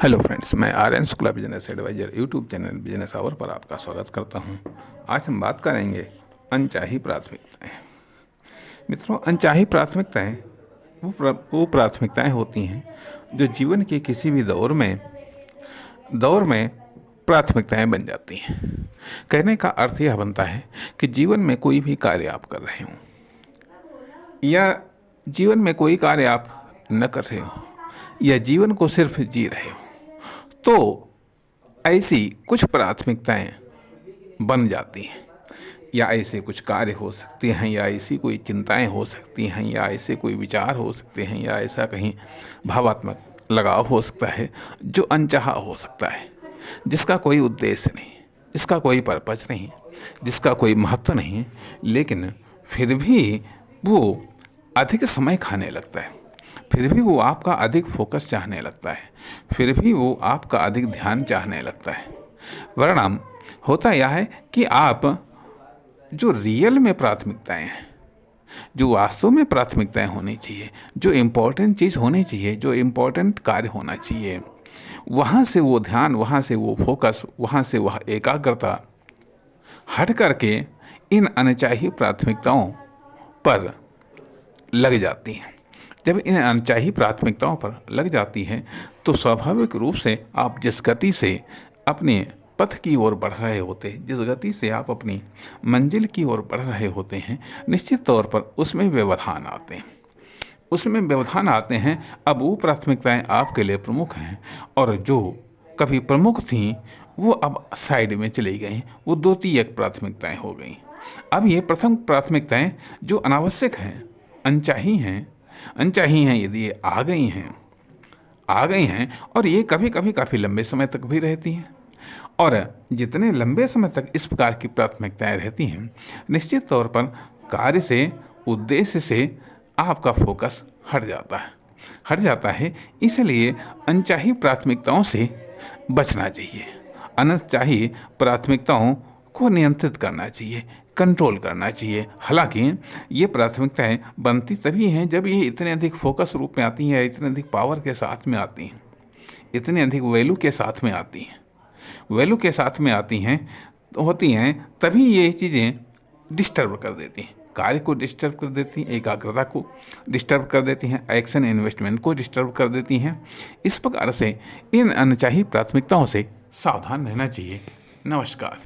Hello friends, मैं Aryan Shukla business advisor YouTube channel business hour पर आपका स्वागत करता हूं। आज हम बात करेंगे अनचाही प्राथमिकताएं। मित्रों, अनचाही प्राथमिकताएं वो प्राथमिकताएं होती हैं जो जीवन के किसी भी दौर में प्राथमिकताएं बन जाती हैं। कहने का अर्थ यह बनता है कि जीवन में कोई भी कार्य आप कर रहे हों या जीवन में कोई कार्य आप न कर रहे हो या जीवन को सिर्फ जी रहे हो, तो ऐसी कुछ प्राथमिकताएं बन जाती हैं या ऐसे कुछ कार्य हो सकते हैं या ऐसी कोई चिंताएं हो सकती हैं या ऐसे कोई विचार हो सकते हैं या ऐसा कहीं भावात्मक लगाव हो सकता है जो अनचाहा हो सकता है, जिसका कोई उद्देश्य नहीं, जिसका कोई पर्पज नहीं, जिसका कोई महत्व नहीं, लेकिन फिर भी वो अधिक समय खाने लगता है, फिर भी वो आपका अधिक फोकस चाहने लगता है, फिर भी वो आपका अधिक ध्यान चाहने लगता है। परिणाम होता यह है कि आप जो रियल में प्राथमिकताएं हैं, जो वास्तव में प्राथमिकताएं होनी चाहिए, जो इम्पोर्टेंट चीज़ होनी चाहिए, जो इम्पोर्टेंट कार्य होना चाहिए, वहाँ से वो ध्यान, वहाँ से वो फोकस, वहाँ से वह एकाग्रता हट करके इन अनचाही प्राथमिकताओं पर लग जाती हैं। जब इन अनचाही प्राथमिकताओं पर लग जाती हैं तो स्वाभाविक रूप से आप जिस गति से अपने पथ की ओर बढ़ रहे होते हैं, जिस गति से आप अपनी मंजिल की ओर बढ़ रहे होते हैं, निश्चित तौर पर उसमें व्यवधान आते हैं। अब वो प्राथमिकताएं आपके लिए प्रमुख हैं और जो कभी प्रमुख थीं वो अब साइड में चली गई, वो द्वितीयक प्राथमिकताएं हो गई। अब ये प्रथम प्राथमिकताएं जो अनावश्यक हैं, अनचाही हैं, यदि ये आ गई हैं और ये कभी कभी काफ़ी लंबे समय तक भी रहती हैं, और जितने लंबे समय तक इस प्रकार की प्राथमिकताएं रहती हैं, निश्चित तौर पर कार्य से, उद्देश्य से आपका फोकस हट जाता है। इसलिए अनचाही प्राथमिकताओं से बचना चाहिए, अनचाही प्राथमिकताओं को नियंत्रित करना चाहिए, कंट्रोल करना चाहिए। हालांकि ये प्राथमिकताएं बनती तभी हैं जब ये इतने अधिक फोकस रूप में आती हैं, इतने अधिक पावर के साथ में आती हैं, इतने अधिक वैल्यू के साथ में आती हैं, होती हैं, तभी ये चीज़ें डिस्टर्ब कर देती हैं, कार्य को डिस्टर्ब कर देती हैं, एकाग्रता को डिस्टर्ब कर देती हैं, एक्शन इन्वेस्टमेंट को डिस्टर्ब कर देती हैं। इस प्रकार से इन अनचाही प्राथमिकताओं से सावधान रहना चाहिए। नमस्कार।